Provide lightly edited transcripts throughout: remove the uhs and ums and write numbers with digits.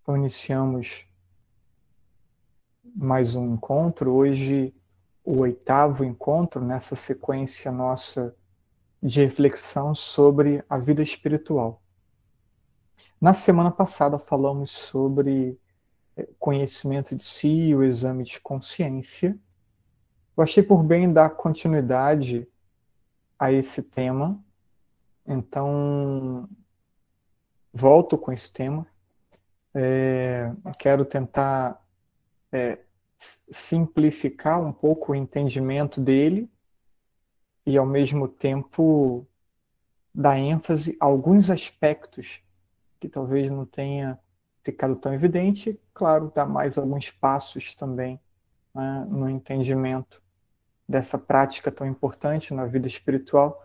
Então, iniciamos mais um encontro. Hoje, o 8º encontro nessa sequência nossa de reflexão sobre a vida espiritual. Na semana passada falamos sobre conhecimento de si, o exame de consciência. Eu achei por bem dar continuidade a esse tema, então volto com esse tema. Quero tentar simplificar um pouco o entendimento dele e, ao mesmo tempo, dar ênfase a alguns aspectos que talvez não tenha ficado tão evidente. Claro, dar mais alguns passos também, né, no entendimento dessa prática tão importante na vida espiritual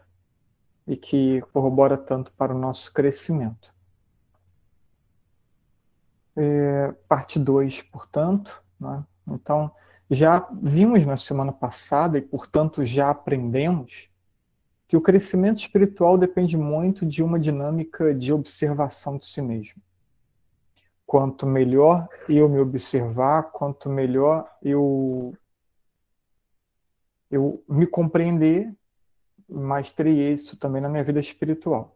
e que corrobora tanto para o nosso crescimento. Parte 2, portanto, né? Então, já vimos na semana passada e, portanto, já aprendemos que o crescimento espiritual depende muito de uma dinâmica de observação de si mesmo. Quanto melhor eu me observar, quanto melhor eu me compreender, mais terei êxito também na minha vida espiritual.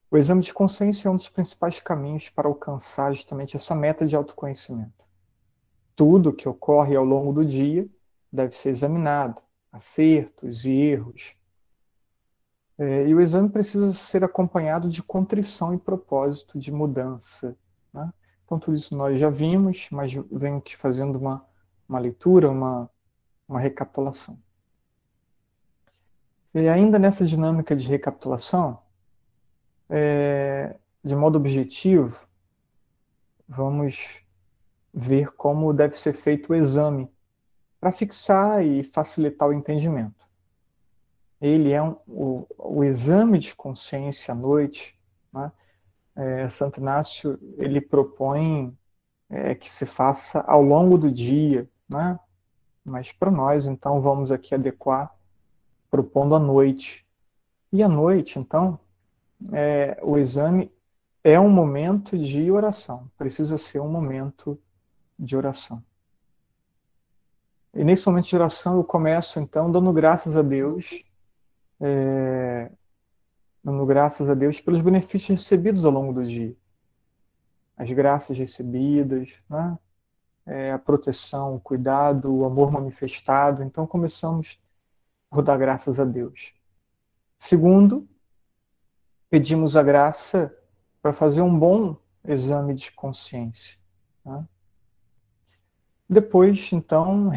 O exame de consciência é um dos principais caminhos para alcançar justamente essa meta de autoconhecimento. Tudo que ocorre ao longo do dia deve ser examinado, acertos e erros. E o exame precisa ser acompanhado de contrição e propósito de mudança, né? Então, tudo isso nós já vimos, mas venho aqui fazendo uma leitura, uma recapitulação. E ainda nessa dinâmica de recapitulação, de modo objetivo, vamos ver como deve ser feito o exame para fixar e facilitar o entendimento. Ele é o exame de consciência à noite, né? Santo Inácio ele propõe que se faça ao longo do dia, né? Mas para nós, então, vamos aqui adequar propondo à noite. E à noite, então, o exame é um momento de oração, precisa ser um momento de oração. E nesse momento de oração eu começo, então, dando graças a Deus, pelos benefícios recebidos ao longo do dia. As graças recebidas, né? A proteção, o cuidado, o amor manifestado. Então começamos por dar graças a Deus. Segundo, pedimos a graça para fazer um bom exame de consciência, né? Depois, então,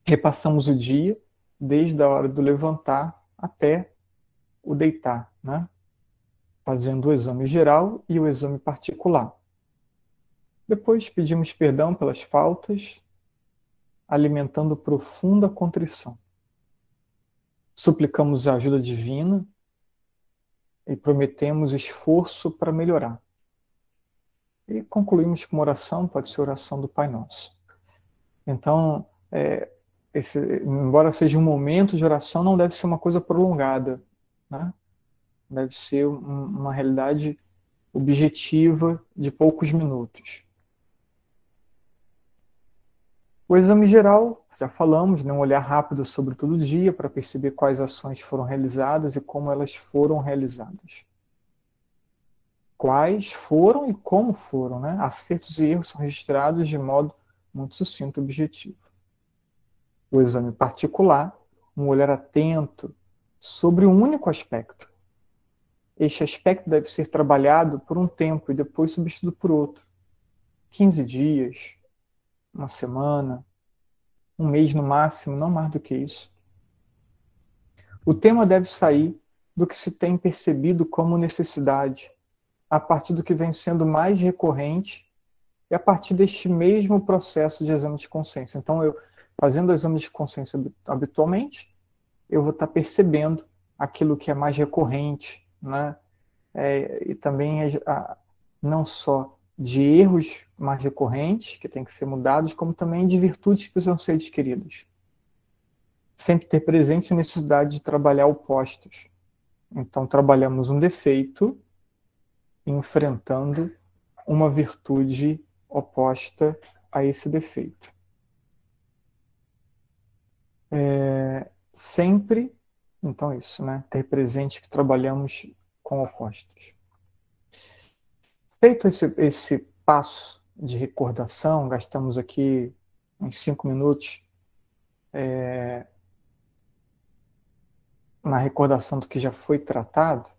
repassamos o dia, desde a hora do levantar até o deitar, né? Fazendo o exame geral e o exame particular. Depois pedimos perdão pelas faltas, alimentando profunda contrição. Suplicamos a ajuda divina e prometemos esforço para melhorar. E concluímos com uma oração, pode ser a oração do Pai Nosso. Então, embora seja um momento de oração, não deve ser uma coisa prolongada, né? Deve ser uma realidade objetiva de poucos minutos. O exame geral, já falamos, né? Um olhar rápido sobre todo o dia para perceber quais ações foram realizadas e como elas foram realizadas. Quais foram e como foram, né? Acertos e erros são registrados de modo muito sucinto e objetivo. O exame particular, um olhar atento sobre um único aspecto. Este aspecto deve ser trabalhado por um tempo e depois substituído por outro. 15 dias, uma semana, um mês no máximo, não mais do que isso. O tema deve sair do que se tem percebido como necessidade, a partir do que vem sendo mais recorrente e a partir deste mesmo processo de exame de consciência. Então, eu fazendo o exame de consciência habitualmente, eu vou estar percebendo aquilo que é mais recorrente, né? E também não só de erros mais recorrentes, que têm que ser mudados, como também de virtudes que precisam ser adquiridas. Sempre ter presente a necessidade de trabalhar opostos. Então, trabalhamos um defeito enfrentando uma virtude oposta a esse defeito. Sempre, então isso, né? Ter presente que trabalhamos com opostos. Feito esse passo de recordação, gastamos aqui uns 5 minutos na recordação do que já foi tratado,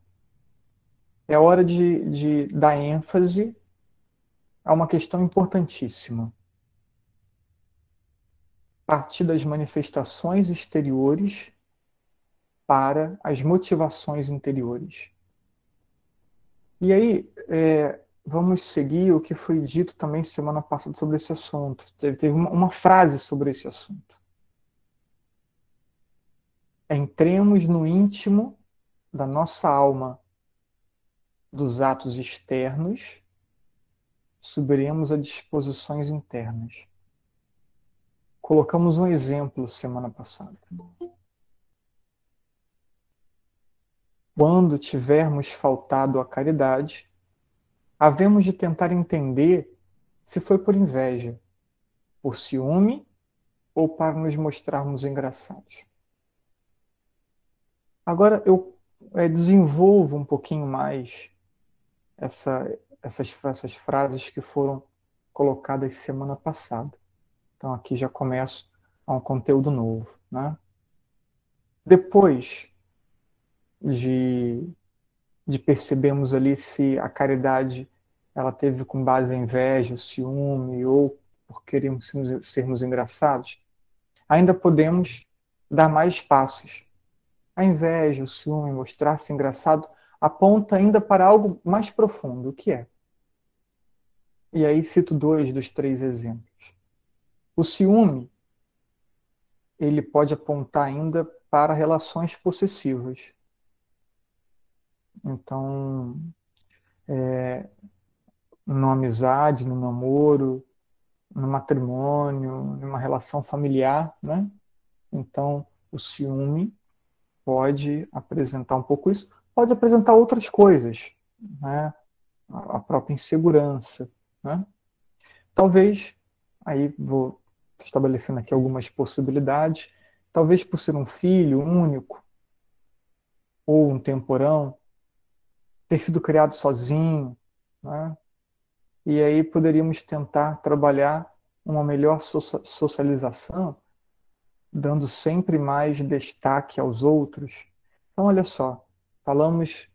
é hora de dar ênfase a uma questão importantíssima. Partir das manifestações exteriores para as motivações interiores. E aí, vamos seguir o que foi dito também semana passada sobre esse assunto. Teve uma frase sobre esse assunto. Entremos no íntimo da nossa alma, dos atos externos, subiremos a disposições internas. Colocamos um exemplo semana passada. Quando tivermos faltado à caridade, havemos de tentar entender se foi por inveja, por ciúme ou para nos mostrarmos engraçados. Agora eu desenvolvo um pouquinho mais essas frases que foram colocadas semana passada. Então aqui já começo a um conteúdo novo, né? Depois de percebermos ali se a caridade ela teve com base em inveja, ciúme ou por querermos sermos engraçados, ainda podemos dar mais passos. A inveja, o ciúme, mostrar-se engraçado aponta ainda para algo mais profundo, o que é? E aí cito 2 dos 3 exemplos. O ciúme, ele pode apontar ainda para relações possessivas. Então, numa amizade, no namoro, no matrimônio, numa relação familiar, né? Então, o ciúme pode apresentar um pouco isso, pode apresentar outras coisas, né? A própria insegurança, né? Talvez, aí vou estabelecendo aqui algumas possibilidades, talvez por ser um filho único, ou um temporão, ter sido criado sozinho, né? E aí poderíamos tentar trabalhar uma melhor socialização, dando sempre mais destaque aos outros. Então, olha só, falamos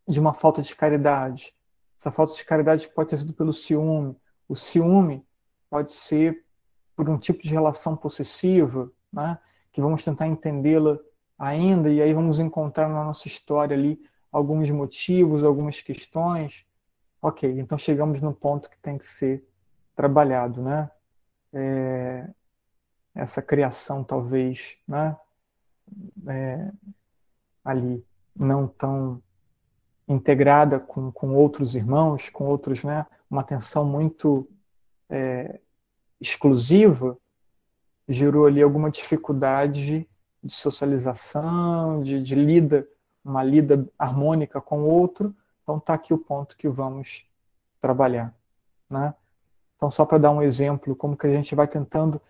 de uma falta de caridade. Essa falta de caridade pode ter sido pelo ciúme. O ciúme pode ser por um tipo de relação possessiva, né? Que vamos tentar entendê-la ainda, e aí vamos encontrar na nossa história ali alguns motivos, algumas questões. Ok, então chegamos no ponto que tem que ser trabalhado, né? Essa criação talvez, né? Ali não tão integrada com outros irmãos, com outros, né? Uma atenção muito exclusiva, gerou ali alguma dificuldade de socialização, de lida, uma lida harmônica com o outro. Então está aqui o ponto que vamos trabalhar, né? Então, só para dar um exemplo, como que a gente vai tentando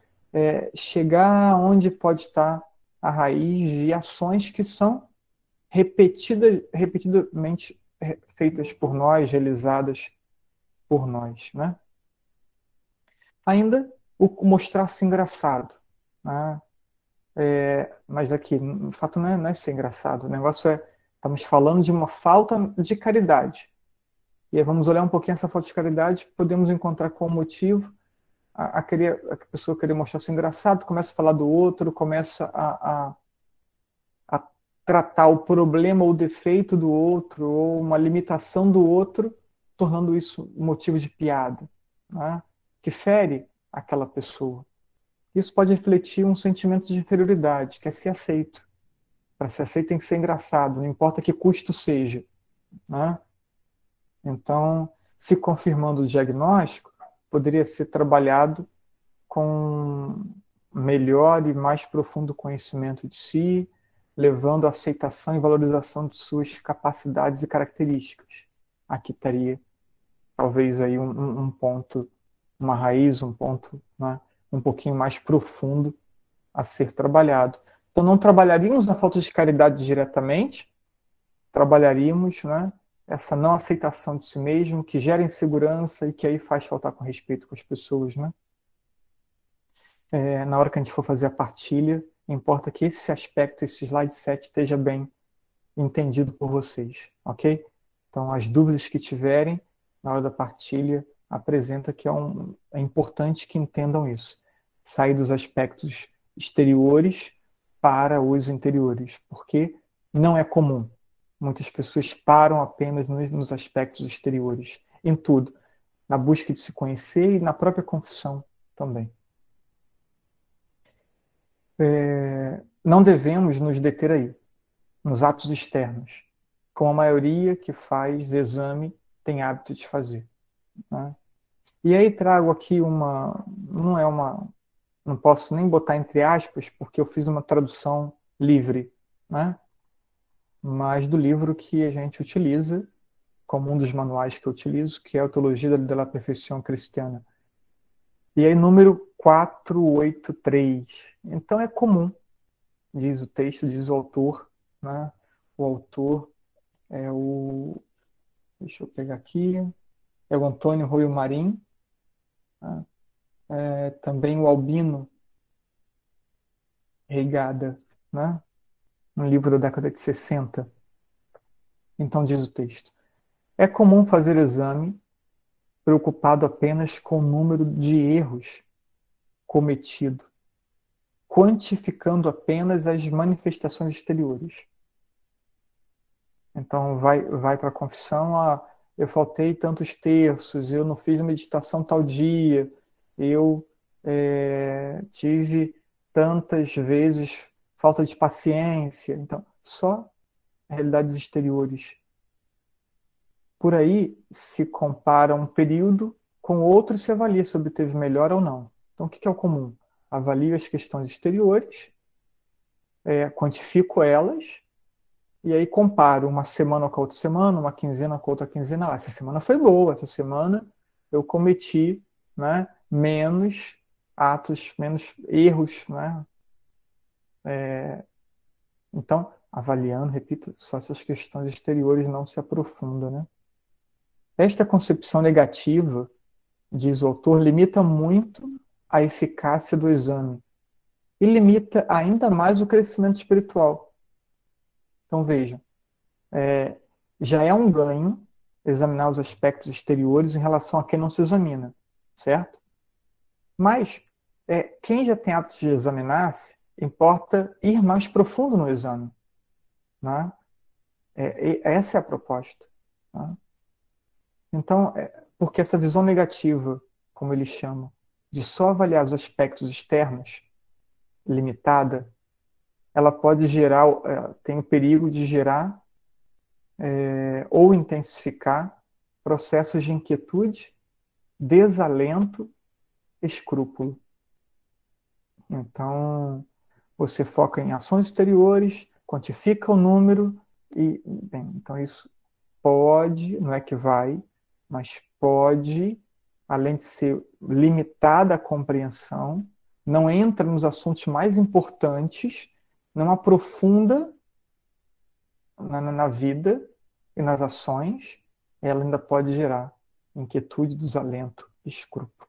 chegar onde pode estar a raiz de ações que são repetidamente feitas por nós, realizadas por nós, né? Ainda o mostrar-se engraçado, né? Mas aqui, o fato não é ser engraçado, o negócio estamos falando de uma falta de caridade. E aí vamos olhar um pouquinho essa falta de caridade, podemos encontrar qual motivo a pessoa querer mostrar-se engraçado, começa a falar do outro, começa a tratar o problema ou o defeito do outro, ou uma limitação do outro, tornando isso motivo de piada, né? Que fere aquela pessoa. Isso pode refletir um sentimento de inferioridade, que é ser aceito. Para ser aceito tem que ser engraçado, não importa que custo seja, né? Então, se confirmando o diagnóstico, poderia ser trabalhado com melhor e mais profundo conhecimento de si, levando à aceitação e valorização de suas capacidades e características. Aqui estaria, talvez, aí um ponto, uma raiz, um ponto, né, um pouquinho mais profundo a ser trabalhado. Então, não trabalharíamos na falta de caridade diretamente, trabalharíamos, né, essa não aceitação de si mesmo, que gera insegurança e que aí faz faltar com respeito com as pessoas, né? Na hora que a gente for fazer a partilha, importa que esse aspecto, esse slide 7, esteja bem entendido por vocês, ok? Então, as dúvidas que tiverem na hora da partilha, apresenta que é importante que entendam isso. Sair dos aspectos exteriores para os interiores, porque não é comum. Muitas pessoas param apenas nos aspectos exteriores, em tudo, na busca de se conhecer e na própria confissão também. Não devemos nos deter aí, nos atos externos, como a maioria que faz exame tem hábito de fazer, né? E aí trago aqui não posso nem botar entre aspas, porque eu fiz uma tradução livre, né? Mas do livro que a gente utiliza, como um dos manuais que eu utilizo, que é a Teologia de la Perfeição Cristiana. E aí, número 483. Então, é comum, diz o texto, diz o autor, né? O autor é o... Deixa eu pegar aqui. É o Antônio Royo Marim, né? Também o Albino Reigada, né? Um livro da década de 60. Então, diz o texto. É comum fazer exame preocupado apenas com o número de erros cometido, quantificando apenas as manifestações exteriores. Então, vai para a confissão, eu faltei tantos terços, eu não fiz meditação tal dia, eu tive tantas vezes falta de paciência. Então, só realidades exteriores. Por aí se compara um período com outro e se avalia se obteve melhor ou não. Então, o que é o comum? Avalio as questões exteriores, quantifico elas, e aí comparo uma semana com a outra semana, uma quinzena com a outra quinzena. Essa semana foi boa, essa semana eu cometi, né, menos atos, menos erros, né? Então, avaliando, repito, só essas questões exteriores não se aprofunda, né? Esta concepção negativa, diz o autor, limita muito a eficácia do exame e limita ainda mais o crescimento espiritual. Então, vejam, já é um ganho examinar os aspectos exteriores em relação a quem não se examina, certo? Mas, quem já tem hábito de examinar-se, importa ir mais profundo no exame, né? Essa é a proposta, né? Então, porque essa visão negativa, como eles chamam, de só avaliar os aspectos externos, limitada, ela pode gerar, tem o perigo de gerar ou intensificar processos de inquietude, desalento, escrúpulo. Então, você foca em ações exteriores, quantifica o número e, bem, então isso pode, não é que vai, mas pode, além de ser limitada a compreensão, não entra nos assuntos mais importantes, não aprofunda na vida e nas ações, ela ainda pode gerar inquietude, desalento, escrúpulo.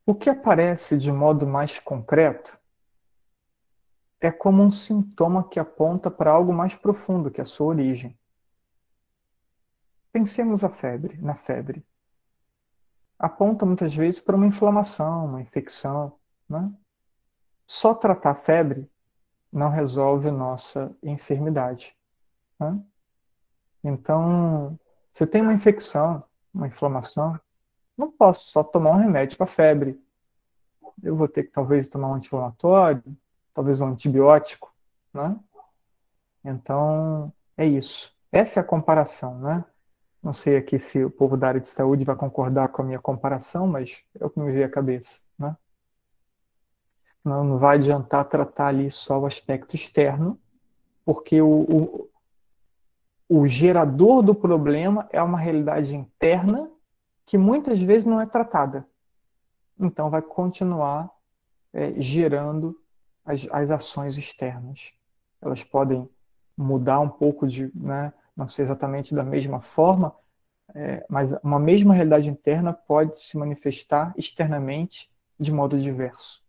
O que aparece de modo mais concreto é como um sintoma que aponta para algo mais profundo, que é a sua origem. Pensemos na febre. Aponta muitas vezes para uma inflamação, uma infecção, né? Só tratar a febre não resolve nossa enfermidade, né? Então, se tem uma infecção, uma inflamação, não posso só tomar um remédio para a febre. Eu vou ter que talvez tomar um anti-inflamatório, talvez um antibiótico, né? Então, é isso. Essa é a comparação, né? Não sei aqui se o povo da área de saúde vai concordar com a minha comparação, mas é o que me veio à cabeça, né? Não vai adiantar tratar ali só o aspecto externo, porque o gerador do problema é uma realidade interna que muitas vezes não é tratada. Então vai continuar gerando as ações externas. Elas podem mudar um pouco né, não ser exatamente da mesma forma, mas uma mesma realidade interna pode se manifestar externamente de modo diverso,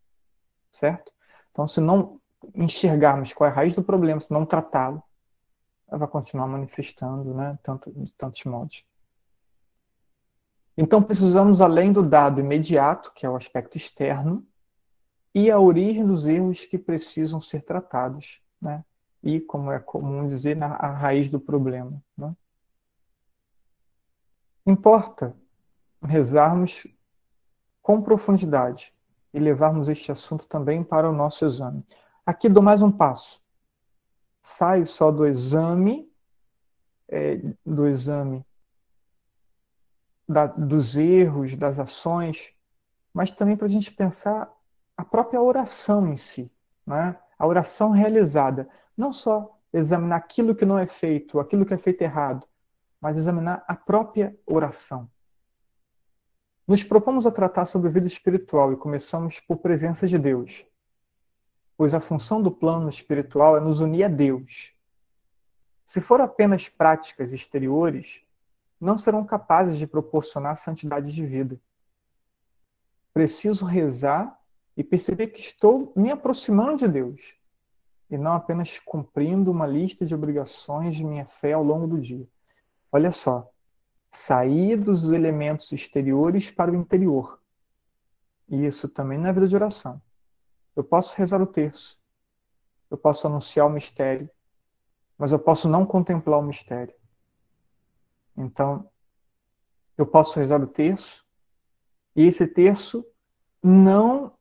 certo? Então, se não enxergarmos qual é a raiz do problema, se não tratá-lo, ela vai continuar manifestando, né, de tantos modos. Então, precisamos, além do dado imediato, que é o aspecto externo, e a origem dos erros que precisam ser tratados, né? E, como é comum dizer, a raiz do problema. Né? Importa rezarmos com profundidade e levarmos este assunto também para o nosso exame. Aqui dou mais um passo. Saio só do exame dos erros, das ações, mas também para a gente pensar a própria oração em si, né? A oração realizada. Não só examinar aquilo que não é feito, aquilo que é feito errado, mas examinar a própria oração. Nos propomos a tratar sobre a vida espiritual e começamos por presença de Deus, pois a função do plano espiritual é nos unir a Deus. Se for apenas práticas exteriores, não serão capazes de proporcionar santidade de vida. Preciso rezar e perceber que estou me aproximando de Deus, e não apenas cumprindo uma lista de obrigações de minha fé ao longo do dia. Olha só, sair dos elementos exteriores para o interior. E isso também não é vida de oração. Eu posso rezar o terço, eu posso anunciar o mistério, mas eu posso não contemplar o mistério. Então, eu posso rezar o terço, e esse terço não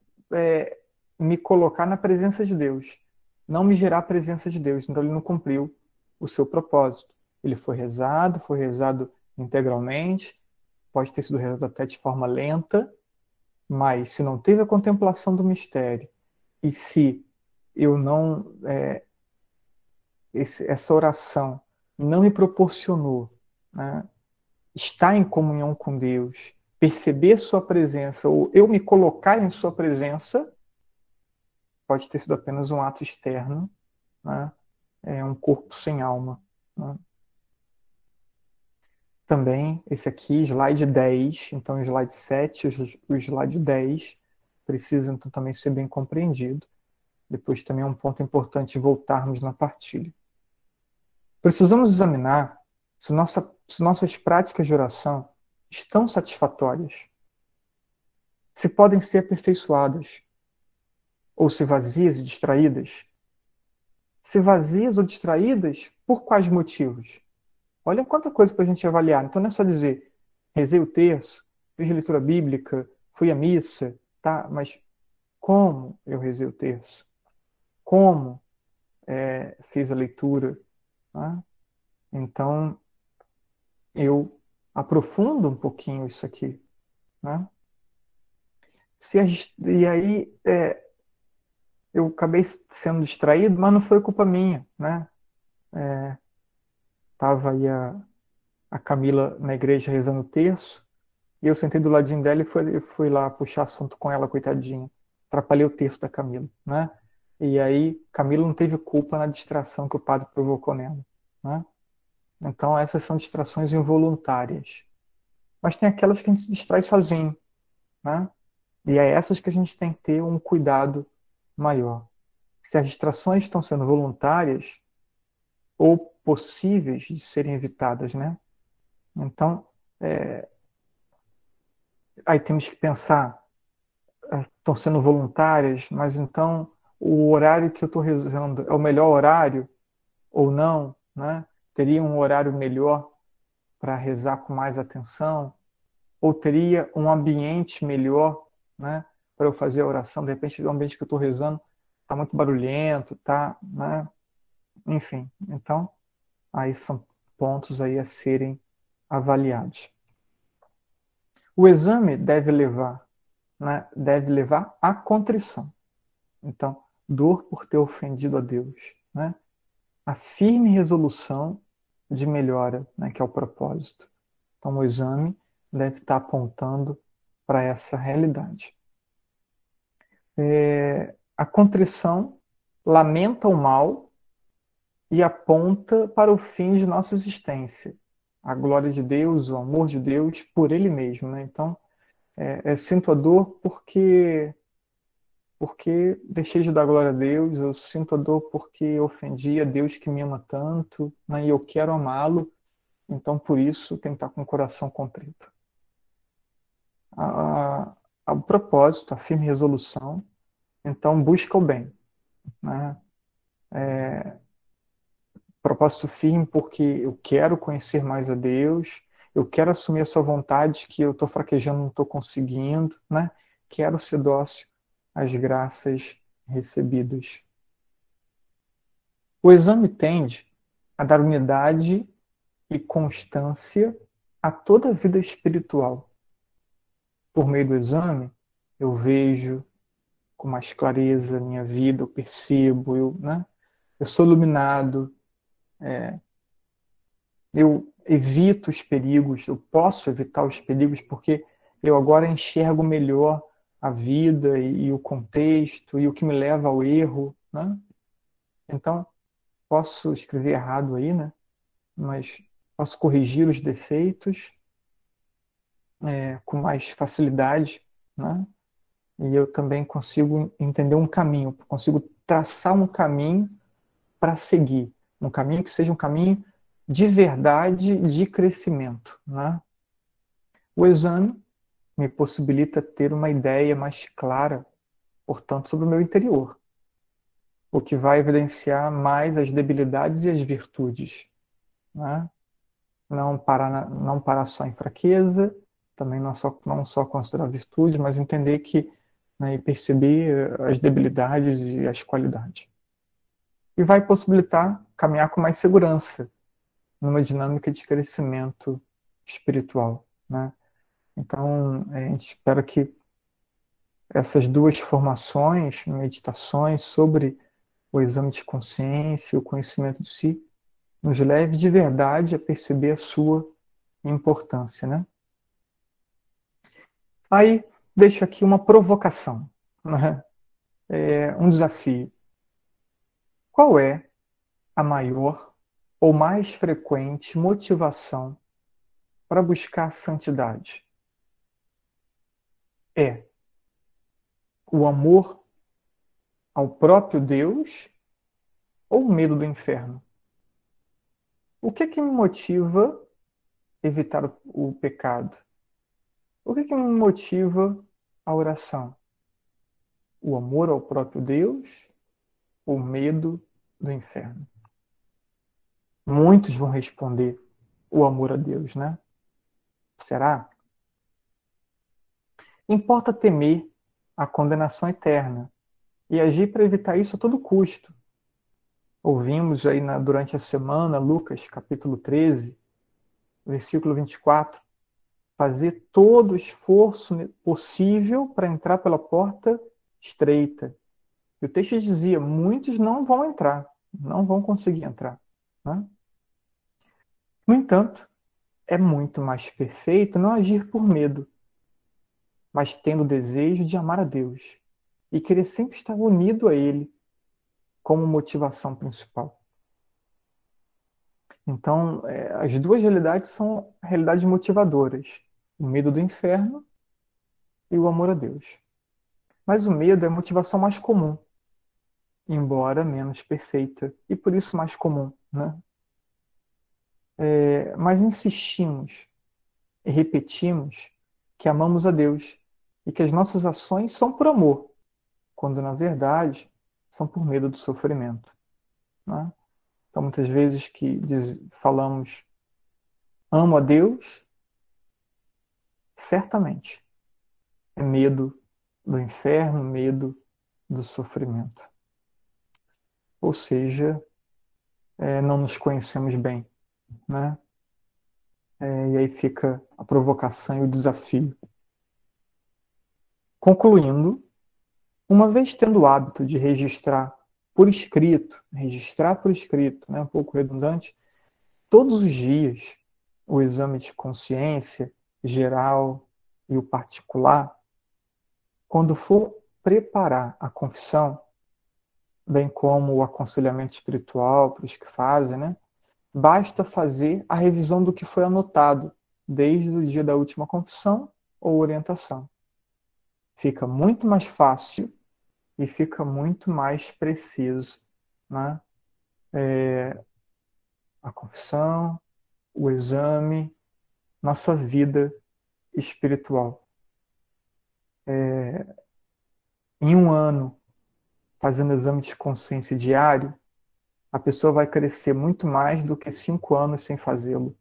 me colocar na presença de Deus, não me gerar a presença de Deus. Então ele não cumpriu o seu propósito. Ele foi rezado integralmente, pode ter sido rezado até de forma lenta, mas se não teve a contemplação do mistério, e se eu não essa oração não me proporcionou, né, estar em comunhão com Deus, perceber sua presença, ou eu me colocar em sua presença, pode ter sido apenas um ato externo, né? Um corpo sem alma. Né? Também, esse aqui, slide 10, então o slide 7 o slide 10 precisam então, também ser bem compreendido. Depois também é um ponto importante voltarmos na partilha. Precisamos examinar se nossas práticas de oração estão satisfatórias, se podem ser aperfeiçoadas, ou se vazias e distraídas. Se vazias ou distraídas, por quais motivos? Olha quanta coisa para a gente avaliar. Então não é só dizer, rezei o terço, fiz leitura bíblica, fui à missa, tá? Mas como eu rezei o terço? Como fiz a leitura? Tá? Então, eu aprofundo um pouquinho isso aqui. Né? E aí, eu acabei sendo distraído, mas não foi culpa minha. Né? Tava aí a Camila na igreja rezando o terço, e eu sentei do ladinho dela e fui lá puxar assunto com ela, coitadinha. Atrapalhei o terço da Camila, né? E aí, Camila não teve culpa na distração que o padre provocou nela, né? Então, essas são distrações involuntárias. Mas tem aquelas que a gente se distrai sozinho, né? E é essas que a gente tem que ter um cuidado maior. Se as distrações estão sendo voluntárias ou possíveis de serem evitadas, né? Então, aí temos que pensar, estão sendo voluntárias, mas então o horário que eu estou rezando é o melhor horário ou não, né? Teria um horário melhor para rezar com mais atenção? Ou teria um ambiente melhor, né? Para eu fazer a oração? De repente, o ambiente que eu estou rezando está muito barulhento, tá, né? Enfim, então, aí são pontos aí a serem avaliados. O exame deve levar à contrição. Então, dor por ter ofendido a Deus, né? A firme resolução de melhora, né, que é o propósito. Então, o exame deve estar apontando para essa realidade. A contrição lamenta o mal e aponta para o fim de nossa existência. A glória de Deus, o amor de Deus por Ele mesmo, né? Então, sinto a dor porque deixei de dar glória a Deus, eu sinto a dor porque ofendi a Deus que me ama tanto, né? E eu quero amá-lo, então por isso tem que estar com o coração contrito. O propósito, a firme resolução, então busca o bem, né? Propósito firme porque eu quero conhecer mais a Deus, eu quero assumir a sua vontade que eu estou fraquejando, não estou conseguindo, né? Quero ser dócil às graças recebidas. O exame tende a dar unidade e constância a toda a vida espiritual. Por meio do exame, eu vejo com mais clareza a minha vida, eu percebo, né? Eu sou iluminado, eu evito os perigos, eu posso evitar os perigos porque eu agora enxergo melhor a vida e o contexto e o que me leva ao erro, né? Então, posso escrever errado aí, né? Mas posso corrigir os defeitos com mais facilidade, né? E eu também consigo entender um caminho, consigo traçar um caminho para seguir, um caminho que seja um caminho de verdade, de crescimento, né? O exame me possibilita ter uma ideia mais clara, portanto, sobre o meu interior, o que vai evidenciar mais as debilidades e as virtudes, né? Não parar só em fraqueza, também não só considerar virtude, mas entender que, né, e perceber as debilidades e as qualidades. E vai possibilitar caminhar com mais segurança numa dinâmica de crescimento espiritual, né? Então, a gente espera que essas duas formações, meditações sobre o exame de consciência, o conhecimento de si, nos leve de verdade a perceber a sua importância, né? Aí deixo aqui uma provocação, né? Um desafio. Qual é a maior ou mais frequente motivação para buscar a santidade? É o amor ao próprio Deus ou o medo do inferno? O que que me motiva a evitar o pecado? O que que me motiva a oração? O amor ao próprio Deus ou o medo do inferno? Muitos vão responder o amor a Deus, né? Será? Importa temer a condenação eterna e agir para evitar isso a todo custo. Ouvimos aí durante a semana, Lucas capítulo 13, versículo 24, fazer todo o esforço possível para entrar pela porta estreita. E o texto dizia, muitos não vão entrar, não vão conseguir entrar, né? No entanto, é muito mais perfeito não agir por medo, mas tendo o desejo de amar a Deus e querer sempre estar unido a Ele como motivação principal. Então, as duas realidades são realidades motivadoras: o medo do inferno e o amor a Deus. Mas o medo é a motivação mais comum, embora menos perfeita, e por isso mais comum, né? Mas insistimos e repetimos que amamos a Deus e que as nossas ações são por amor, quando na verdade são por medo do sofrimento, né? Então, muitas vezes falamos amo a Deus, certamente é medo do inferno, medo do sofrimento. Ou seja, não nos conhecemos bem, né? E aí fica a provocação e o desafio. Concluindo, Uma vez tendo o hábito de registrar por escrito, né, um pouco redundante, todos os dias o exame de consciência geral e o particular, quando for preparar a confissão, bem como o aconselhamento espiritual para os que fazem, né, basta fazer a revisão do que foi anotado desde o dia da última confissão ou orientação. Fica muito mais fácil e fica muito mais preciso, né? A confissão, o exame, nossa vida espiritual. Em um ano, fazendo exame de consciência diário, a pessoa vai crescer muito mais do que 5 anos sem fazê-lo.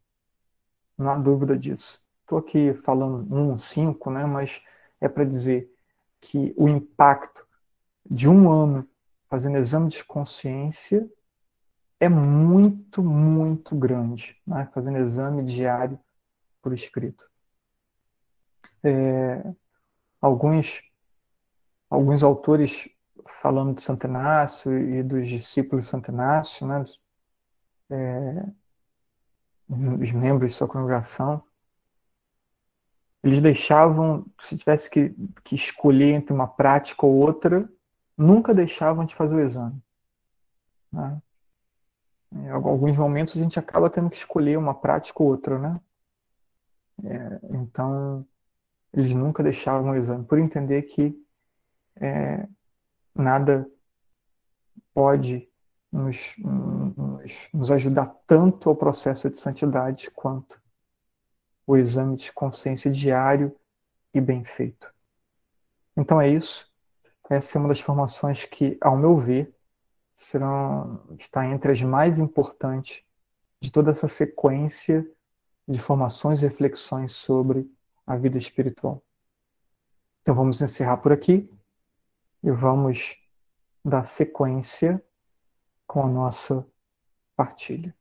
Não há dúvida disso. Estou aqui falando 5, né? Mas é para dizer que o impacto de um ano fazendo exame de consciência é muito, muito grande, né? Fazendo exame diário por escrito. Alguns autores falando de Santo Inácio e dos discípulos de Santo Inácio, né? Os membros de sua congregação, eles deixavam, se tivesse que escolher entre uma prática ou outra, nunca deixavam de fazer o exame, né? Em alguns momentos a gente acaba tendo que escolher uma prática ou outra, né? Então, eles nunca deixavam o exame, por entender que nada pode nos ajudar tanto ao processo de santidade quanto o exame de consciência diário e bem feito. Então é isso. Essa é uma das formações que, ao meu ver, está entre as mais importantes de toda essa sequência de formações e reflexões sobre a vida espiritual. Então vamos encerrar por aqui e vamos dar sequência com a nossa partilha.